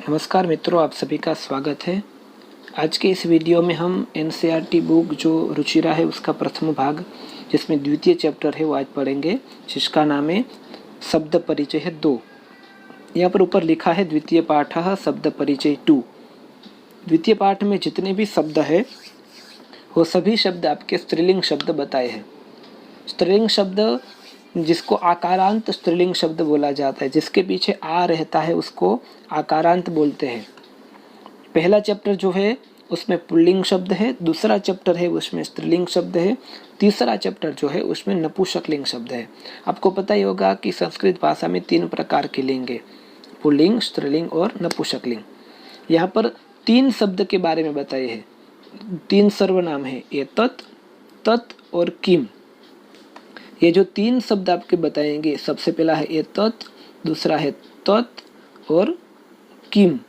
नमस्कार मित्रों, आप सभी का स्वागत है। आज के इस वीडियो में हम एनसीईआरटी बुक जो रुचिरा है उसका प्रथम भाग, जिसमें द्वितीय चैप्टर है, वो आज पढ़ेंगे, जिसका नाम है शब्द परिचय है 2। यहाँ पर ऊपर लिखा है द्वितीय पाठ शब्द परिचय 2। द्वितीय पाठ में जितने भी शब्द है वो सभी शब्द आपके स्त्रीलिंग शब्द बताए हैं। स्त्रीलिंग शब्द जिसको आकारांत स्त्रीलिंग शब्द बोला जाता है, जिसके पीछे आ रहता है उसको आकारांत बोलते हैं। पहला चैप्टर जो है उसमें पुल्लिंग शब्द है, दूसरा चैप्टर है उसमें स्त्रीलिंग शब्द है, तीसरा चैप्टर जो है उसमें नपुंसकलिंग शब्द है। आपको पता ही होगा कि संस्कृत भाषा में 3 प्रकार के लिंग है, पुल्लिंग, स्त्रीलिंग और नपुंसकलिंग। यहाँ पर 3 शब्द के बारे में बताए हैं, 3 सर्वनाम है, एतत्, तत् और किम। ये जो 3 शब्द आपके बताएंगे, सबसे पहला है एतत्, दूसरा है तत् और किम।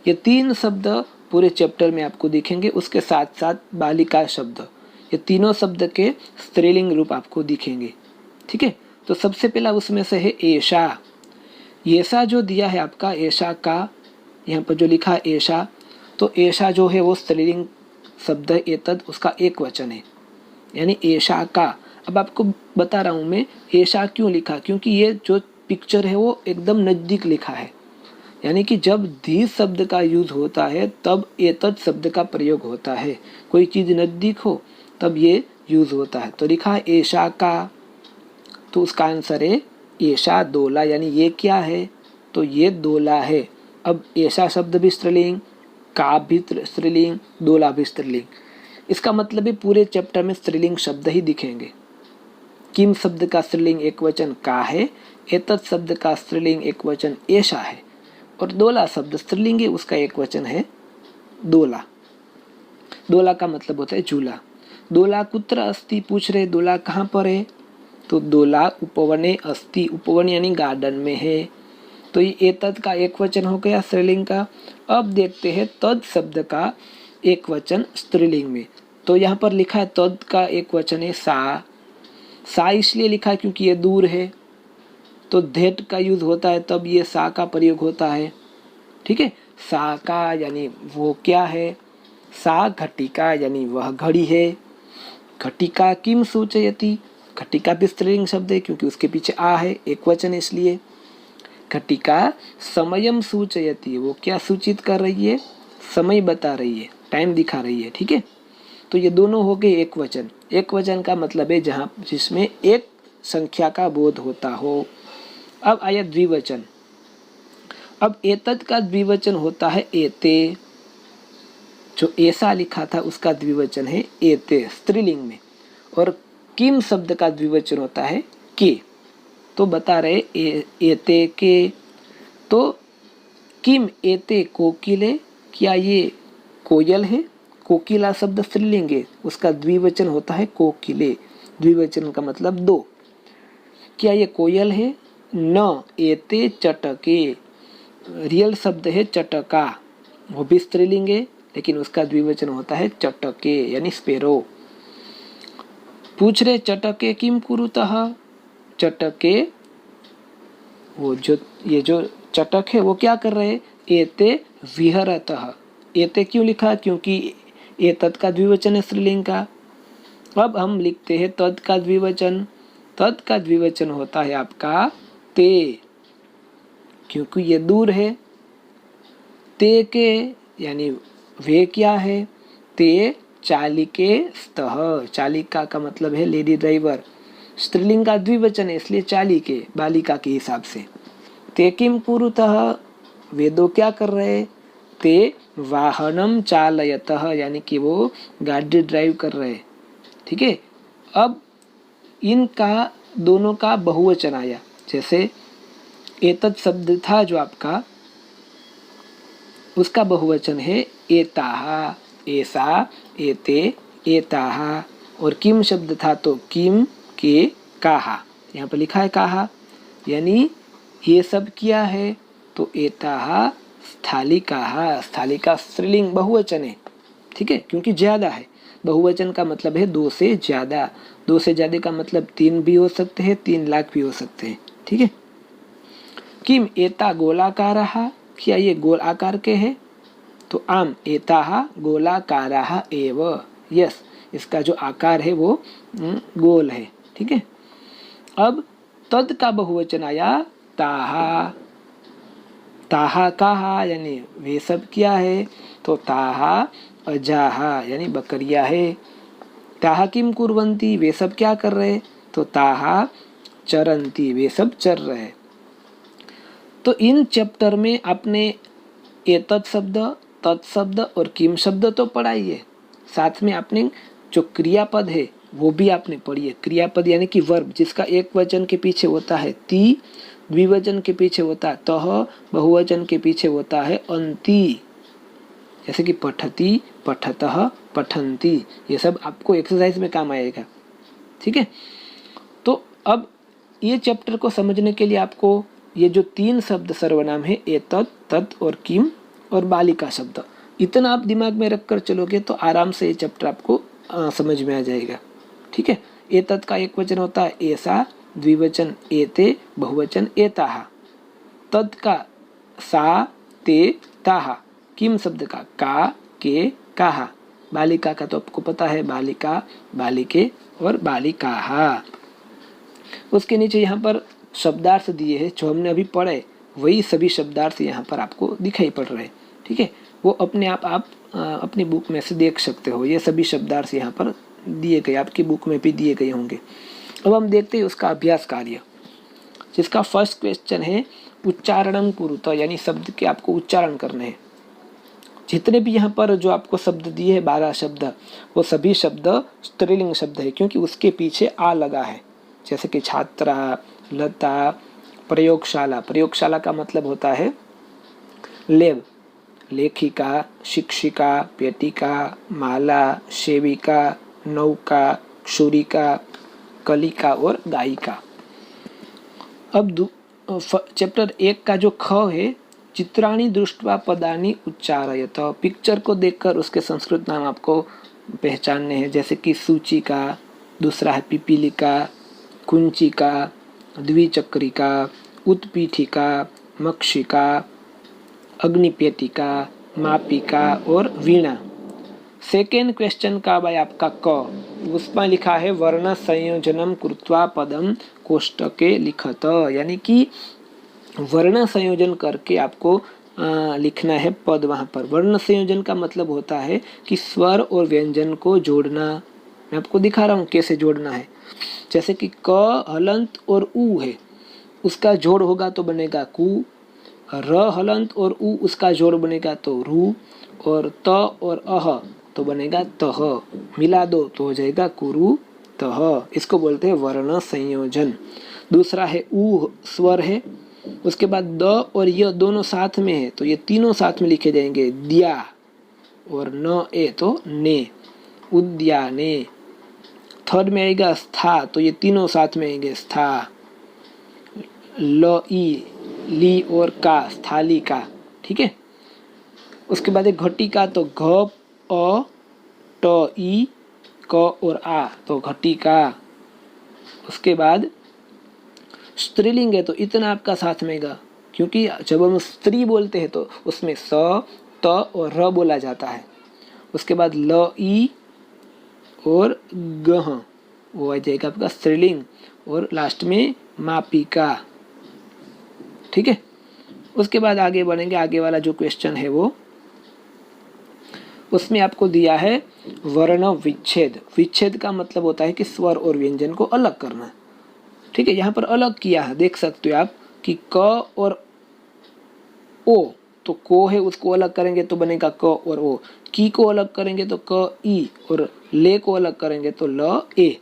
ये 3 शब्द पूरे चैप्टर में आपको दिखेंगे। उसके साथ साथ बालिका शब्द, ये तीनों शब्द के स्त्रीलिंग रूप आपको दिखेंगे। ठीक है, तो सबसे पहला उसमें से है ऐशा। ऐशा जो दिया है आपका, ऐशा का, यहाँ पर जो लिखा है ऐशा, तो ऐशा जो है वो स्त्रीलिंग शब्द है, एतद उसका एक वचन है, यानी ऐशा का। अब आपको बता रहा हूँ मैं ऐशा क्यों लिखा, क्योंकि ये जो पिक्चर है वो एकदम नज़दीक लिखा है, यानी कि जब धी शब्द का यूज होता है तब एतत् शब्द का प्रयोग होता है। कोई चीज़ नज़दीक हो तब ये यूज होता है। तो लिखा है ऐशा का, तो उसका आंसर है ऐशा दोला, यानी ये क्या है, तो ये दोला है। अब ऐशा शब्द भी स्त्रीलिंग, का भी स्त्रीलिंग, दोला भी स्त्रीलिंग। इसका मतलब है पूरे चैप्टर में स्त्रीलिंग शब्द ही दिखेंगे। किम शब्द का स्त्रीलिंग एक वचन का है, एतत् शब्द का स्त्रीलिंग एक वचन ऐशा है, और दोला शब्द स्त्रीलिंग है, उसका एक वचन है दोला। दोला का मतलब होता है झूला। दोला कुत्र अस्ति, पूछ रहे दोला कहाँ पर है, तो दोला उपवने अस्ति, उपवन यानी गार्डन में है। तो ये एतत् का एक वचन हो गया स्त्रीलिंग का। अब देखते हैं तद शब्द का एक वचन स्त्रीलिंग में। तो यहाँ पर लिखा है तद का एक वचन है सा। सा इसलिए लिखा है क्योंकि ये दूर है, तो धेट का यूज होता है तब ये सा का प्रयोग होता है। ठीक है, सा का यानी वो क्या है, सा घटिका यानी वह घड़ी है। घटिका किम सूचयति, घटिका भी स्त्रीलिंग शब्द है क्योंकि उसके पीछे आ है, एक वचन है इसलिए। घटिका समयम सूचयति, वो क्या सूचित कर रही है, समय बता रही है, टाइम दिखा रही है। ठीक है, तो ये दोनों हो गए एक वचन। एक वचन का मतलब है जहाँ जिसमें एक संख्या का बोध होता हो। अब आया द्विवचन। अब एतत् का द्विवचन होता है एते, जो ऐसा लिखा था उसका द्विवचन है एते स्त्रीलिंग में। और किम शब्द का द्विवचन होता है के। तो बता रहे एते के, तो किम एते कोकिले, क्या ये कोयल है। कोकिला शब्द स्त्रीलिंग है, उसका द्विवचन होता है कोकिले, द्विवचन का मतलब 2। क्या ये कोयल है, न एते चटके, रियल शब्द है चटका, वो भी स्त्रीलिंग है लेकिन उसका द्विवचन होता है चटके यानी स्पेरो। पूछ रहे चटके किम कुरुतः, चटके वो जो ये जो चटक है वो क्या कर रहे, एते विहरतः। एते क्यों लिखा, क्योंकि एतत् का द्विवचन है स्त्रीलिंग का। अब हम लिखते हैं तद का द्विवचन। तद का द्विवचन होता है आपका ते, क्योंकि ये दूर है। ते के यानी वे क्या है, ते चालिके स्तः, चालिका का मतलब है लेडी ड्राइवर। स्त्रीलिंग का द्विवचन है इसलिए चालिके, बालिका के हिसाब से। ते किम कुरुतः, वे दो क्या कर रहे, ते वाहनम चालयतः, यानी कि वो गाड़ी ड्राइव कर रहे। ठीक है, अब इनका दोनों का बहुवचन आया। जैसे एतत् शब्द था जो आपका, उसका बहुवचन है एताहा, ऐसा, एते, एताहा। और किम शब्द था तो किम, के, काहा, यहाँ पर लिखा है काहा, यानी ये सब क्या है, तो एताहा स्थालिकाहा, स्थालिका स्त्रीलिंग बहुवचन है। ठीक है, क्योंकि ज्यादा है। बहुवचन का मतलब है 2 से ज्यादा। 2 से ज्यादा का मतलब 3 भी हो सकते हैं, 3 लाख भी हो सकते हैं। ठीक है, किम एता गोलाकारः, क्या ये गोल आकार के हैं? तो आम एताः गोलाकाराः एव। यस, इसका जो आकार है वो गोल है। ठीक है। अब तद का बहुवचन आया ताहा। ताहा काहा यानी वे सब क्या है? तो ताहा अजाहा यानी बकरियां है। ताहा किम कुर्वन्ति वे सब क्या कर रहे? तो ताहा चरन्ति वे सब चर रहे। तो इन चैप्टर में आपने एतत् शब्द, तत्शब्द और किम शब्द तो पढ़ा ही है, साथ में आपने जो क्रियापद है वो भी आपने पढ़ी है। क्रियापद यानी कि वर्ब, जिसका एक वचन के पीछे होता है ती, द्विवचन के पीछे होता है तह, बहुवचन के पीछे होता है अंति। जैसे कि पठति, पठतः, पठन्ति, ये सब आपको एक्सरसाइज में काम आएगा। ठीक है। तो अब ये चैप्टर को समझने के लिए आपको ये जो 3 शब्द सर्वनाम है एतत्, तत् और किम और बालिका शब्द, इतना आप दिमाग में रख कर चलोगे तो आराम से ये चैप्टर आपको समझ में आ जाएगा। ठीक है। एतत् का एक वचन होता है ऐसा, द्विवचन एते, बहुवचन एताः। तत् का सा, ते, ताः। किम शब्द का का, के, काहा। बालिका का तो आपको पता है बालिका, बालिके और बालिकाः। उसके नीचे यहाँ पर शब्दार्थ दिए हैं, जो हमने अभी पढ़े वही सभी शब्दार्थ यहाँ पर आपको दिखाई पड़ रहे हैं। ठीक है। वो अपने आप अपनी बुक में से देख सकते हो। ये सभी शब्दार्थ यहाँ पर दिए गए, आपकी बुक में भी दिए गए होंगे। अब हम देखते हैं उसका अभ्यास कार्य, जिसका फर्स्ट क्वेश्चन है उच्चारणम कुरुत, यानी शब्द के आपको उच्चारण करने हैं। जितने भी यहाँ पर जो आपको शब्द दिए हैं 12 शब्द, वो सभी शब्द स्त्रीलिंग शब्द है, क्योंकि उसके पीछे आ लगा है। जैसे कि छात्रा, लता, प्रयोगशाला। प्रयोगशाला का मतलब होता है लेब। लेखिका, शिक्षिका, पेटिका, माला, सेविका, नौका, क्षुरिका, कलिका और गायिका। अब चैप्टर 1 का जो ख है, चित्राणि दृष्ट्वा पदानि उच्चारयत। पिक्चर को देखकर उसके संस्कृत नाम आपको पहचानने हैं। जैसे कि सूचिका, दूसरा है पिपीलिका, कुंचिका, द्विचक्रिका, उत्पीठिका, मक्षिका, अग्निपेटिका, मापिका और वीणा। सेकेंड क्वेश्चन का भाई आपका क, उसमें लिखा है वर्ण संयोजनम कृत्वा पदम कोष्टके लिखत, यानी कि वर्ण संयोजन करके आपको लिखना है पद। वहाँ पर वर्ण संयोजन का मतलब होता है कि स्वर और व्यंजन को जोड़ना। मैं आपको दिखा रहा हूँ कैसे जोड़ना है। जैसे कि क, हलंत और ऊ है, उसका जोड़ होगा तो बनेगा कु। र, हलंत और ऊ, उसका जोड़ बनेगा तो रू। और त और अह तो बनेगा तह। मिला दो तो हो जाएगा कुरु तह। इसको बोलते हैं वर्ण संयोजन। दूसरा है ऊ, स्वर है, उसके बाद द और य दोनों साथ में है तो ये तीनों साथ में लिखे जाएंगे दिया। और न ए तो ने, उद्याने। थर्ड में आएगा स्था, तो ये तीनों साथ में आएंगे स्था। ल, ई, ली और का, स्थाली का। ठीक है। उसके बाद एक घटिका, तो घ, अ, ट, ई, क और आ तो घटिका। उसके बाद स्त्रीलिंग है तो इतना आपका साथ में आएगा, क्योंकि जब हम स्त्री बोलते हैं तो उसमें स, त और र बोला जाता है। उसके बाद ल, ई और गह, वो आ जाएगा आपका स्त्रीलिंग। और लास्ट में मापिका। ठीक है। उसके बाद आगे बढ़ेंगे। आगे वाला जो क्वेश्चन है वो, उसमें आपको दिया है वर्ण विच्छेद। विच्छेद का मतलब होता है कि स्वर और व्यंजन को अलग करना। ठीक है। यहाँ पर अलग किया है, देख सकते हो आप कि क और ओ, तो को है उसको अलग करेंगे तो बनेगा क और ओ। की को अलग करेंगे तो क, ई, और ले को अलग करेंगे तो ल, ए,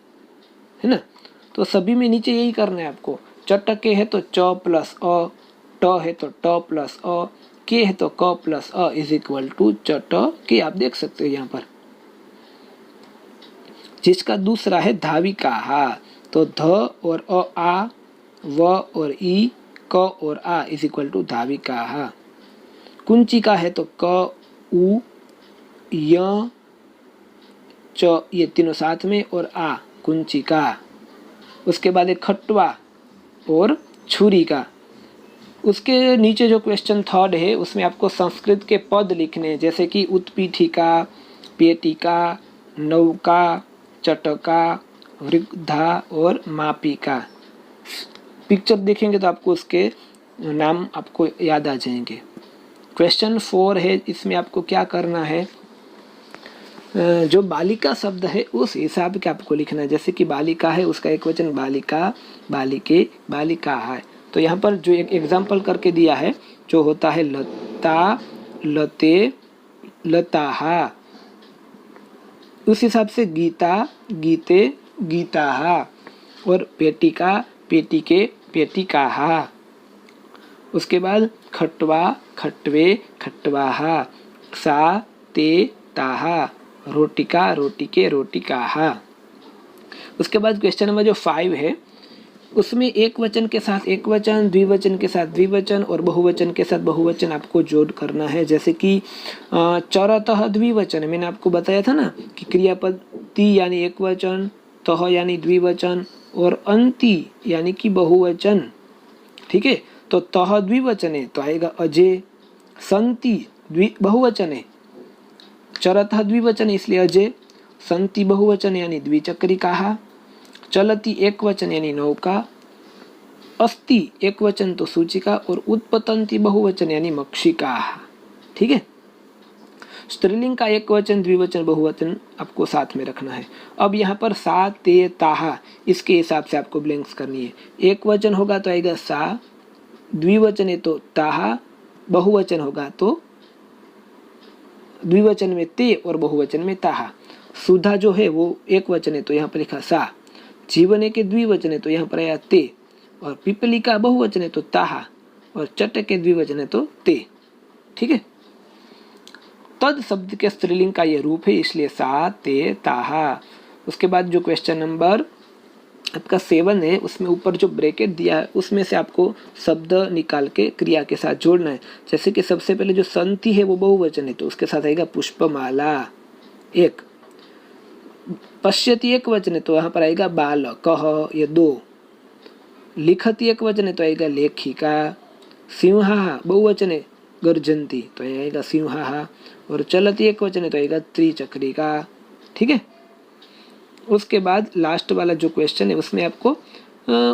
है ना। तो सभी में नीचे यही करना है आपको। चटके है तो च प्लस अ, ट है तो ट प्लस अ, के है तो क प्लस अ इज इक्वल टू चट के। आप देख सकते हो यहाँ पर। जिसका दूसरा है धाविका, तो ध और अ, आ, व और ई, क और आ इज इक्वल टू धाविका। कुंचिका है तो क, उ, य, च, ये तीनों साथ में और आ, कुंचिका। उसके बाद एक खटवा और छुरी का। उसके नीचे जो क्वेश्चन थर्ड है उसमें आपको संस्कृत के पद लिखने हैं, जैसे कि उत्पीठिका, पेटिका, नौका, चटका, वृद्धा और मापिका। पिक्चर देखेंगे तो आपको उसके नाम आपको याद आ जाएंगे। क्वेश्चन 4 है, इसमें आपको क्या करना है, जो बालिका शब्द है उस हिसाब के आपको लिखना है। जैसे कि बालिका है उसका एक वचन बालिका, बालिके, बालिका है। तो यहाँ पर जो एक एग्जाम्पल करके दिया है जो होता है लता, लते, लताहा। उस हिसाब से गीता, गीते, गीताहा और पेटिका, पेटिके, पेटिकाहा। उसके बाद खटवा, खटवे, खटवाहा, सा, ते, ताहा, रोटिका, रोटिके, रोटिकाहा। उसके बाद क्वेश्चन नंबर जो 5 है उसमें एक वचन के साथ एक वचन, द्विवचन के साथ द्विवचन और बहुवचन के साथ बहुवचन आपको जोड़ करना है। जैसे कि चरतः द्विवचन, मैंने आपको बताया था ना कि क्रियापद ती यानी एक वचन, तह यानी द्विवचन और अंति यानी कि बहुवचन। ठीक है, तो तह द्विवचन है तो आएगा अजय, संति बहुवचन है, चरतः द्विवचन इसलिए अजय, संति बहुवचन यानी द्विचक्रिकाः, चलती एक वचन यानी नौका, अस्ति एक वचन तो सूचिका और उत्पतंती बहुवचन यानी मक्षिका। ठीक है, स्त्रीलिंग का एक वचन, द्विवचन, बहुवचन आपको साथ में रखना है। अब यहाँ पर सा, ते, ताहा, इसके हिसाब से आपको ब्लैंक्स करनी है। एक वचन होगा तो आएगा सा, द्विवचन है तो ताहा, बहुवचन होगा तो द्विवचन में ते और बहुवचन में ताहा। सुधा जो है वो एक वचन है तो यहाँ पर लिखा सा, जीवन के द्विवचन है तो यहाँ पर आया ते, और पिपली का बहुवचन है तो ताहा, और चट के द्विवचन है तो ते। ठीक है, तद शब्द के स्त्रीलिंग का ये रूप है इसलिए सा, ते, ताहा। उसके बाद जो क्वेश्चन नंबर आपका 7 है उसमें ऊपर जो ब्रैकेट दिया है उसमें से आपको शब्द निकाल के क्रिया के साथ जोड़ना है। जैसे कि सबसे पहले जो संति है वो बहुवचन है तो उसके साथ आएगा पुष्पमाला एक, पश्यति एक वचन है तो यहाँ पर आएगा बालकः ये 2, लिखति एक वचन है तो आएगा लेखिका, सिंहा बहुवचन है गर्जन्ति तो आएगा सिंहा, और चलती एक वचन है तो आएगा त्रिचक्रिका। ठीक है, उसके बाद लास्ट वाला जो क्वेश्चन है उसमें आपको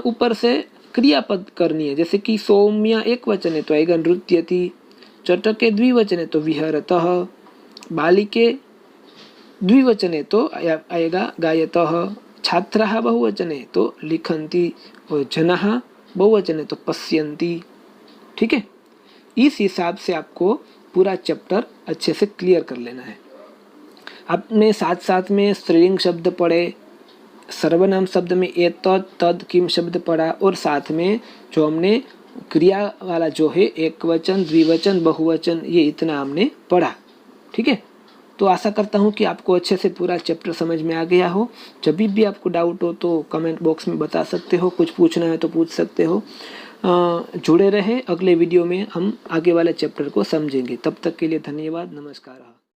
ऊपर से क्रियापद करनी है। जैसे कि सौम्या एक वचन है तो आएगा नृत्यति, चटके द्विवचन है तो विहरतः, बालिके द्विवचन है तो आएगा गायतः, छात्राः बहुवचन है तो लिखन्ति, और जनाः बहुवचन है तो पश्यन्ति। ठीक है, इस हिसाब से आपको पूरा चैप्टर अच्छे से क्लियर कर लेना है। आपने साथ साथ में स्त्रीलिंग शब्द पढ़े, सर्वनाम शब्द में एतत्, तद, किम शब्द पढ़ा, और साथ में जो हमने क्रिया वाला जो है एक वचन, द्विवचन, बहुवचन, ये इतना हमने पढ़ा। ठीक है, तो आशा करता हूँ कि आपको अच्छे से पूरा चैप्टर समझ में आ गया हो। जब भी आपको डाउट हो तो कमेंट बॉक्स में बता सकते हो, कुछ पूछना है तो पूछ सकते हो। जुड़े रहे, अगले वीडियो में हम आगे वाले चैप्टर को समझेंगे। तब तक के लिए धन्यवाद, नमस्कार।